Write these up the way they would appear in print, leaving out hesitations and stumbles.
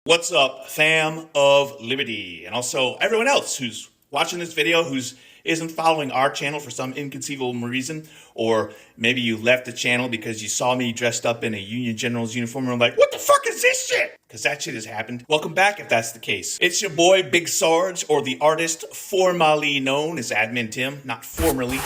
What's up, fam of Liberty, and also everyone else who's watching this video who's isn't following our channel for some inconceivable reason, or maybe you left the channel because you saw me dressed up in a Union General's uniform and were like, what the fuck is this shit? Because that shit has happened. Welcome back if that's the case. It's your boy Big Sarge, or the artist formerly known as Admin Tim, not formerly.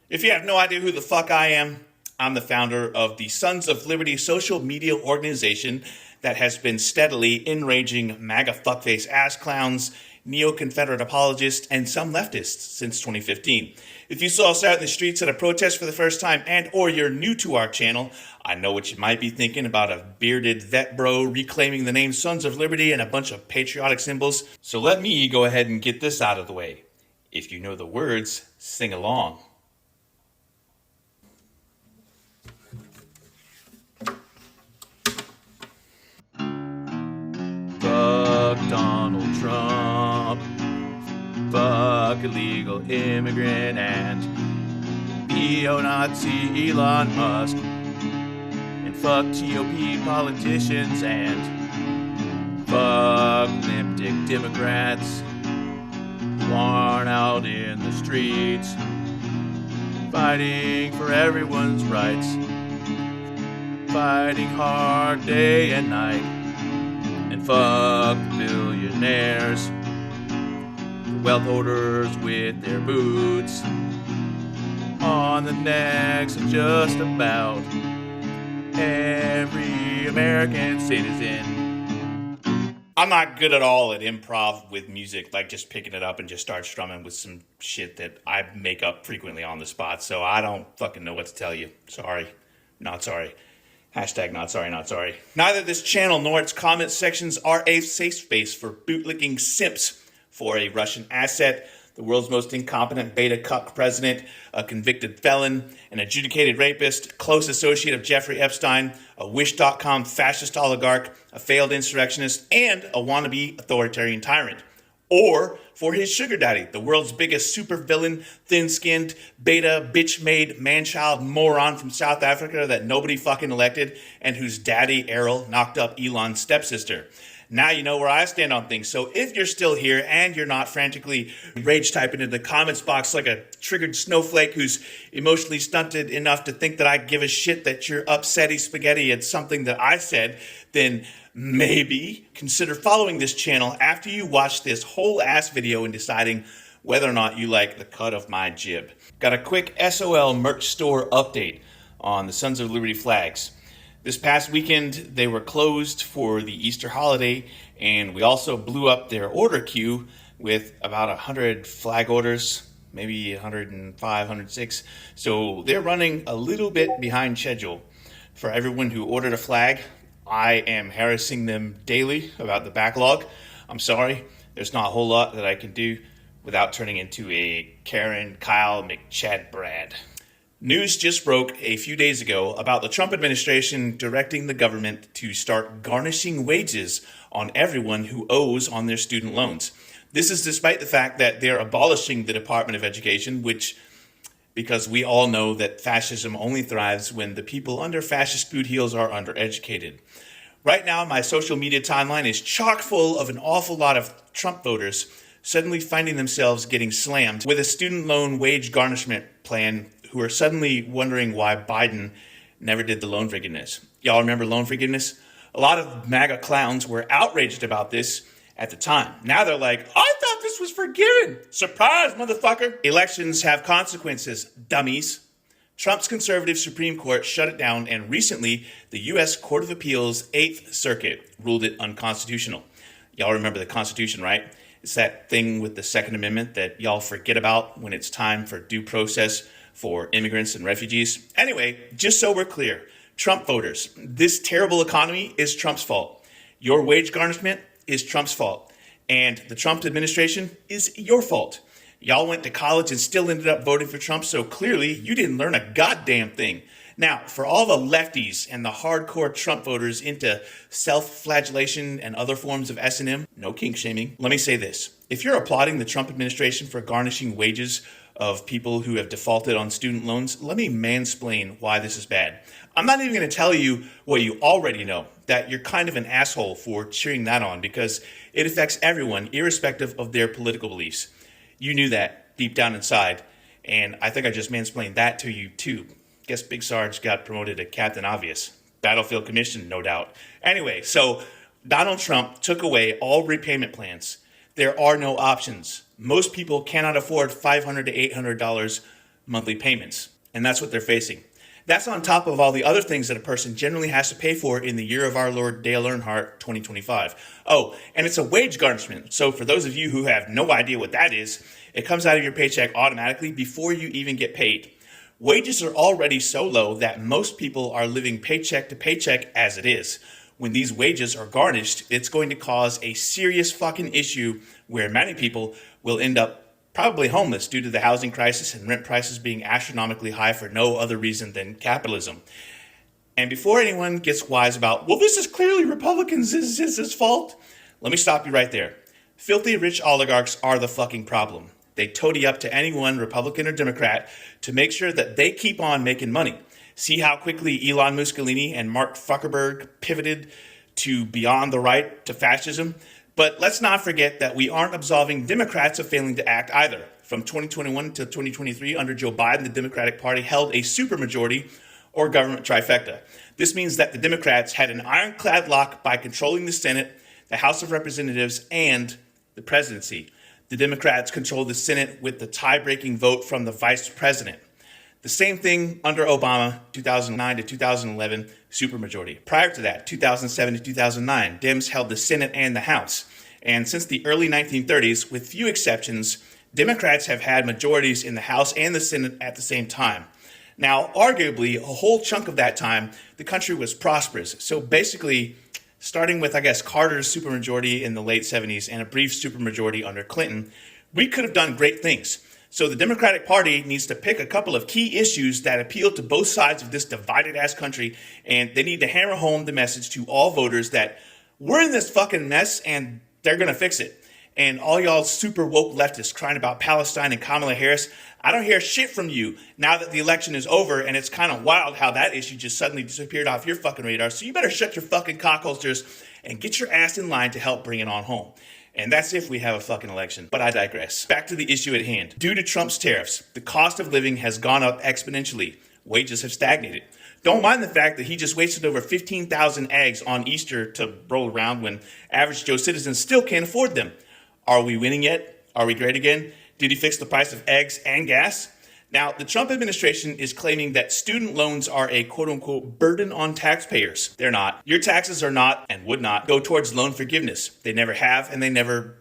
If you have no idea who the fuck I am, I'm the founder of the Sons of Liberty social media organization that has been steadily enraging MAGA fuckface ass clowns, neo-Confederate apologists, and some leftists since 2015. If you saw us out in the streets at a protest for the first time and or you're new to our channel, I know what you might be thinking about a bearded vet bro reclaiming the name Sons of Liberty and a bunch of patriotic symbols. So let me go ahead and get this out of the way. If you know the words, sing along. Fuck Donald Trump, fuck illegal immigrant and neo-Nazi Elon Musk, and fuck GOP politicians and fuck limp dick Democrats who aren't out in the streets fighting for everyone's rights, fighting hard day and night. And fuck the billionaires, the wealth holders with their boots on the necks of just about every American citizen. I'm not good at all at improv with music, like just picking it up and just start strumming with some shit that I make up frequently on the spot, so I don't fucking know what to tell you. Sorry. Not sorry. Hashtag not sorry, not sorry. Neither this channel nor its comment sections are a safe space for bootlicking simps for a Russian asset, the world's most incompetent beta cuck president, a convicted felon, an adjudicated rapist, close associate of Jeffrey Epstein, a Wish.com fascist oligarch, a failed insurrectionist, and a wannabe authoritarian tyrant. Or for his sugar daddy, the world's biggest supervillain, thin-skinned, beta, bitch-made, man-child moron from South Africa that nobody fucking elected and whose daddy, Errol, knocked up Elon's stepsister. Now you know where I stand on things. So if you're still here and you're not frantically rage typing in the comments box like a triggered snowflake who's emotionally stunted enough to think that I give a shit that you're upsetty spaghetti at something that I said, then maybe consider following this channel after you watch this whole ass video and deciding whether or not you like the cut of my jib. Got a quick SOL merch store update on the Sons of Liberty flags. This past weekend, they were closed for the Easter holiday, and we also blew up their order queue with about 100 flag orders, maybe 105, 106. So they're running a little bit behind schedule. For everyone who ordered a flag, I am harassing them daily about the backlog. I'm sorry, there's not a whole lot that I can do without turning into a Karen, Kyle, McChad, Brad. News just broke a few days ago about the Trump administration directing the government to start garnishing wages on everyone who owes on their student loans. This is despite the fact that they're abolishing the Department of Education, because we all know that fascism only thrives when the people under fascist boot heels are undereducated. Right now, my social media timeline is chock full of an awful lot of Trump voters suddenly finding themselves getting slammed with a student loan wage garnishment plan, who are suddenly wondering why Biden never did the loan forgiveness. Y'all remember loan forgiveness? A lot of MAGA clowns were outraged about this at the time. Now they're like, I thought this was forgiven. Surprise, motherfucker. Elections have consequences, dummies. Trump's conservative Supreme Court shut it down, and recently the U.S. Court of Appeals 8th Circuit ruled it unconstitutional. Y'all remember the Constitution, right? It's that thing with the Second Amendment that y'all forget about when it's time for due process for immigrants and refugees. Anyway, just so we're clear, Trump voters, this terrible economy is Trump's fault. Your wage garnishment is Trump's fault. And the Trump administration is your fault. Y'all went to college and still ended up voting for Trump, so clearly you didn't learn a goddamn thing. Now, for all the lefties and the hardcore Trump voters into self-flagellation and other forms of S&M, no kink shaming, let me say this. If you're applauding the Trump administration for garnishing wages of people who have defaulted on student loans, let me mansplain why this is bad. I'm not even going to tell you what you already know, that you're kind of an asshole for cheering that on, because it affects everyone, irrespective of their political beliefs. You knew that deep down inside, and I think I just mansplained that to you too. Guess Big Sarge got promoted to Captain Obvious. Battlefield Commission, no doubt. Anyway, so Donald Trump took away all repayment plans. There are no options. Most people cannot afford $500 to $800 monthly payments, and that's what they're facing. That's on top of all the other things that a person generally has to pay for in the year of our Lord Dale Earnhardt 2025. Oh, and it's a wage garnishment. So for those of you who have no idea what that is, it comes out of your paycheck automatically before you even get paid. Wages are already so low that most people are living paycheck to paycheck as it is. When these wages are garnished, it's going to cause a serious fucking issue where many people will end up probably homeless due to the housing crisis and rent prices being astronomically high for no other reason than capitalism. And before anyone gets wise about, well, this is clearly Republicans' fault, let me stop you right there. Filthy rich oligarchs are the fucking problem. They toady up to anyone, Republican or Democrat, to make sure that they keep on making money. See how quickly Elon Mussolini and Mark Zuckerberg pivoted to beyond the right to fascism? But let's not forget that we aren't absolving Democrats of failing to act either. From 2021 to 2023, under Joe Biden, the Democratic Party held a supermajority or government trifecta. This means that the Democrats had an ironclad lock by controlling the Senate, the House of Representatives, and the presidency. The Democrats controlled the Senate with the tie-breaking vote from the vice president. The same thing under Obama, 2009 to 2011, supermajority. Prior to that, 2007 to 2009, Dems held the Senate and the House. And since the early 1930s, with few exceptions, Democrats have had majorities in the House and the Senate at the same time. Now, arguably, a whole chunk of that time, the country was prosperous. So basically, starting with, I guess, Carter's supermajority in the late 70s and a brief supermajority under Clinton, we could have done great things. So the Democratic Party needs to pick a couple of key issues that appeal to both sides of this divided-ass country, and they need to hammer home the message to all voters that we're in this fucking mess and they're going to fix it. And all y'all super woke leftists crying about Palestine and Kamala Harris, I don't hear shit from you now that the election is over, and it's kind of wild how that issue just suddenly disappeared off your fucking radar. So you better shut your fucking cockholsters and get your ass in line to help bring it on home. And that's if we have a fucking election. But I digress. Back to the issue at hand. Due to Trump's tariffs, the cost of living has gone up exponentially. Wages have stagnated. Don't mind the fact that he just wasted over 15,000 eggs on Easter to roll around when average Joe citizens still can't afford them. Are we winning yet? Are we great again? Did he fix the price of eggs and gas? Now, the Trump administration is claiming that student loans are a quote-unquote burden on taxpayers. They're not. Your taxes are not and would not go towards loan forgiveness. They never have, and they never,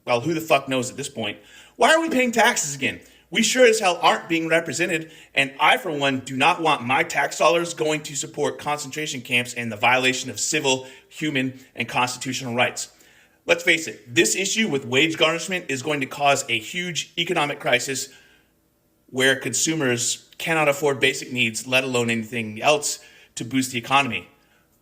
well, who the fuck knows at this point? Why are we paying taxes again? We sure as hell aren't being represented, and I, for one, do not want my tax dollars going to support concentration camps and the violation of civil, human, and constitutional rights. Let's face it, this issue with wage garnishment is going to cause a huge economic crisis where consumers cannot afford basic needs, let alone anything else to boost the economy.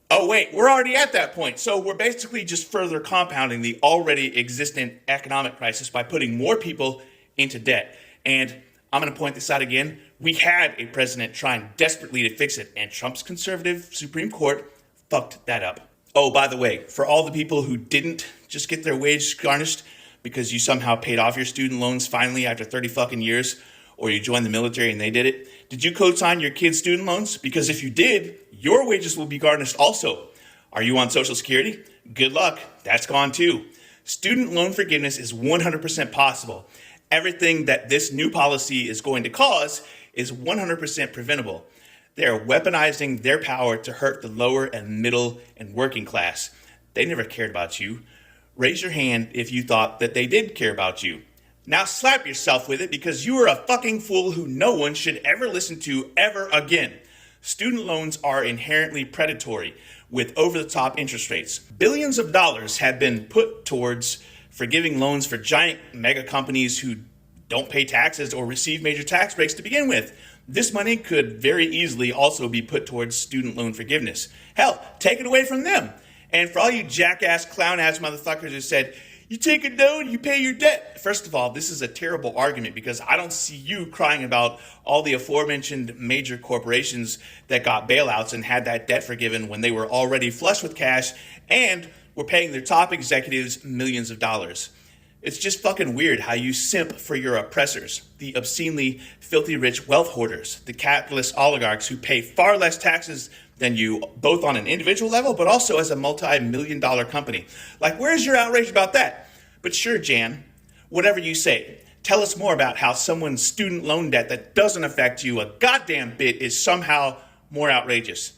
Oh wait, we're already at that point. So we're basically just further compounding the already existent economic crisis by putting more people into debt. And I'm going to point this out again. We had a president trying desperately to fix it, and Trump's conservative Supreme Court fucked that up. Oh, by the way, for all the people who didn't just get their wage garnished because you somehow paid off your student loans finally after 30 fucking years, or you joined the military and they did it, did you co-sign your kids' student loans? Because if you did, your wages will be garnished also. Are you on Social Security? Good luck. That's gone too. Student loan forgiveness is 100% possible. Everything that this new policy is going to cause is 100% preventable. They are weaponizing their power to hurt the lower and middle and working class. They never cared about you. Raise your hand if you thought that they did care about you. Now slap yourself with it because you are a fucking fool who no one should ever listen to ever again. Student loans are inherently predatory with over-the-top interest rates. Billions of dollars have been put towards forgiving loans for giant mega companies who don't pay taxes or receive major tax breaks to begin with. This money could very easily also be put towards student loan forgiveness. Hell, take it away from them. And for all you jackass, clown-ass motherfuckers who said, You take a loan, you pay your debt. First of all, this is a terrible argument because I don't see you crying about all the aforementioned major corporations that got bailouts and had that debt forgiven when they were already flush with cash and were paying their top executives millions of dollars. It's just fucking weird how you simp for your oppressors, the obscenely filthy rich wealth hoarders, the capitalist oligarchs who pay far less taxes than you, both on an individual level, but also as a multi-million-dollar company. Like, where's your outrage about that? But sure, Jan, whatever you say, tell us more about how someone's student loan debt that doesn't affect you a goddamn bit is somehow more outrageous.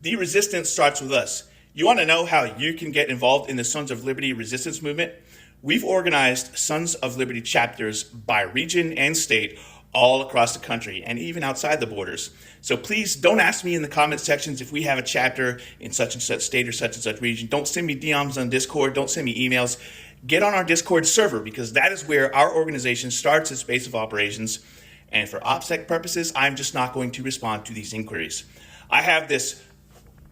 The resistance starts with us. You want to know how you can get involved in the Sons of Liberty resistance movement? We've organized Sons of Liberty chapters by region and state all across the country and even outside the borders. So please don't ask me in the comment sections if we have a chapter in such and such state or such region. Don't send me DMs on Discord. Don't send me emails. Get on our Discord server because that is where our organization starts its base of operations. And for OPSEC purposes, I'm just not going to respond to these inquiries. I have this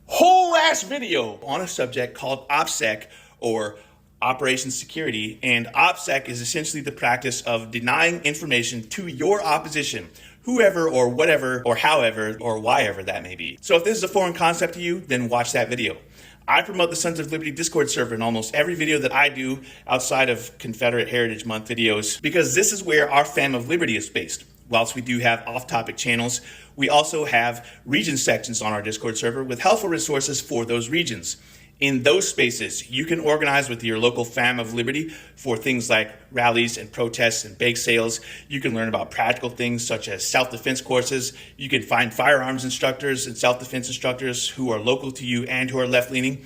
whole ass video on a subject called OPSEC, or Operations Security, and OPSEC is essentially the practice of denying information to your opposition, whoever or whatever or however or whyever that may be. So if this is a foreign concept to you, then watch that video. I promote the Sons of Liberty Discord server in almost every video that I do outside of Confederate Heritage Month videos because this is where our fam of liberty is based. Whilst we do have off-topic channels, we also have region sections on our Discord server with helpful resources for those regions. In those spaces, you can organize with your local fam of liberty for things like rallies and protests and bake sales. You can learn about practical things such as self-defense courses. You can find firearms instructors and self-defense instructors who are local to you and who are left-leaning.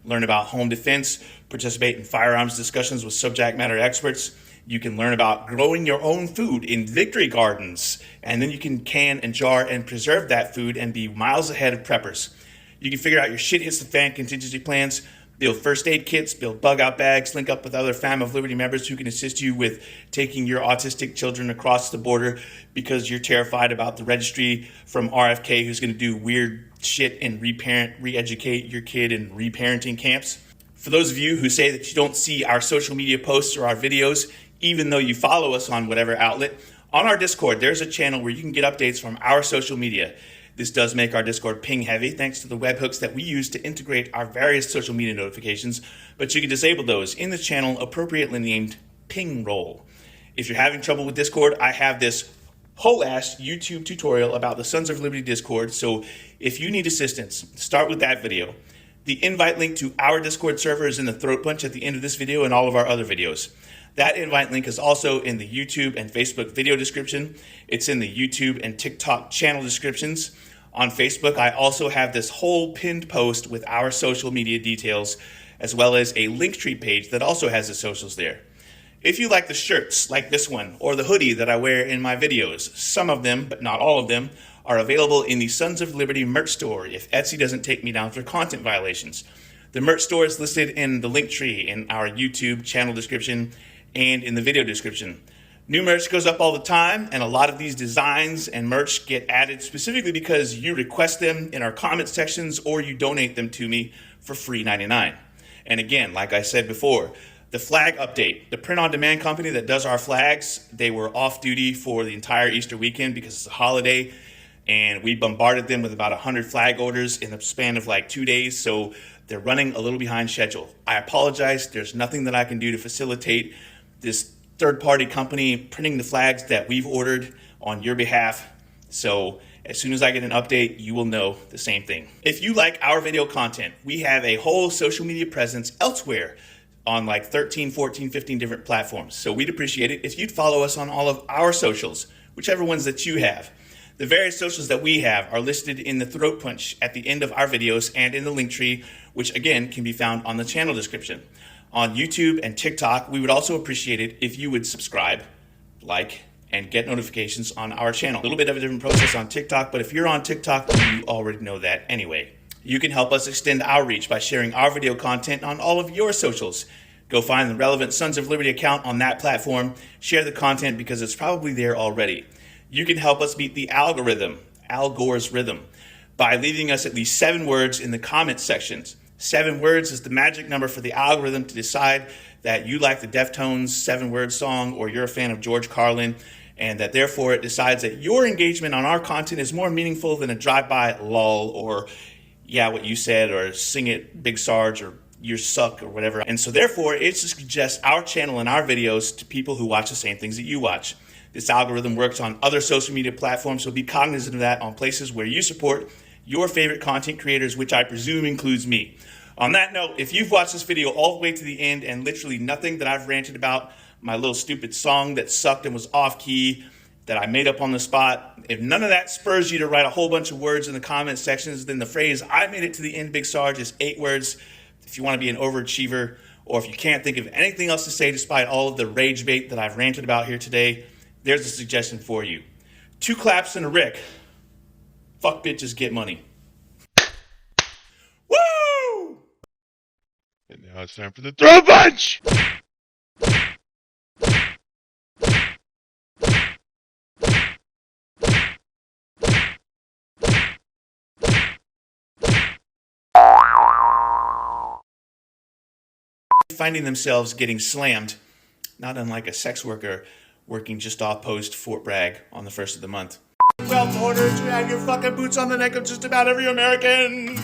Learn about home defense, participate in firearms discussions with subject matter experts. You can learn about growing your own food in victory gardens, and then you can and jar and preserve that food and be miles ahead of preppers. You can figure out your shit hits the fan contingency plans, build first aid kits, build bug out bags, link up with other fam of liberty members who can assist you with taking your autistic children across the border because you're terrified about the registry from RFK who's going to do weird shit and re-educate your kid in reparenting camps. For those of you who say that you don't see our social media posts or our videos, even though you follow us on whatever outlet, on our Discord, there's a channel where you can get updates from our social media. This does make our Discord ping heavy thanks to the webhooks that we use to integrate our various social media notifications, but you can disable those in the channel appropriately named ping roll. If you're having trouble with Discord, I have this whole ass YouTube tutorial about the Sons of Liberty Discord, so if you need assistance, start with that video. The invite link to our Discord server is in the Throatpunch at the end of this video and all of our other videos. That invite link is also in the YouTube and Facebook video description. It's in the YouTube and TikTok channel descriptions. On Facebook, I also have this whole pinned post with our social media details, as well as a Linktree page that also has the socials there. If you like the shirts, like this one, or the hoodie that I wear in my videos, some of them, but not all of them, are available in the Sons of Liberty merch store if Etsy doesn't take me down for content violations. The merch store is listed in the Linktree in our YouTube channel description and in the video description. New merch goes up all the time, and a lot of these designs and merch get added specifically because you request them in our comment sections or you donate them to me for free 99. And again, like I said before, the flag update, the print-on-demand company that does our flags, they were off duty for the entire Easter weekend because it's a holiday, and we bombarded them with about 100 flag orders in the span of like 2 days, so they're running a little behind schedule. I apologize. There's nothing that I can do to facilitate this third-party company printing the flags that we've ordered on your behalf. So as soon as I get an update, you will know the same thing. If you like our video content, we have a whole social media presence elsewhere on like 13, 14, 15 different platforms. So we'd appreciate it if you'd follow us on all of our socials, whichever ones that you have. The various socials that we have are listed in the Throatpunch at the end of our videos and in the Linktree, which again can be found on the channel description. On YouTube and TikTok, we would also appreciate it if you would subscribe, like, and get notifications on our channel. A little bit of a different process on TikTok, but if you're on TikTok, you already know that anyway. You can help us extend our reach by sharing our video content on all of your socials. Go find the relevant Sons of Liberty account on that platform, share the content because it's probably there already. You can help us beat the algorithm, Al Gore's rhythm, by leaving us at least 7 words in the comment sections. 7 words is the magic number for the algorithm to decide that you like the Deftones 7-word song or you're a fan of George Carlin, and that therefore it decides that your engagement on our content is more meaningful than a drive-by lol or yeah, what you said, or sing it Big Sarge, or you suck, or whatever. And so therefore it suggests our channel and our videos to people who watch the same things that you watch. This algorithm works on other social media platforms, so be cognizant of that on places where you support your favorite content creators, which I presume includes me. On that note, if you've watched this video all the way to the end and literally nothing that I've ranted about, my little stupid song that sucked and was off key, that I made up on the spot, if none of that spurs you to write a whole bunch of words in the comment sections, then the phrase "I made it to the end, Big Sarge" is 8 words. If you want to be an overachiever, or if you can't think of anything else to say despite all of the rage bait that I've ranted about here today, there's a suggestion for you. 2 claps and a Rick. Fuck bitches, get money. Woo! And now it's time for the Throatpunch! Finding themselves getting slammed, not unlike a sex worker working just off post Fort Bragg on the 1st of the month. Well, Porter, drag your fucking boots on the neck of just about every American.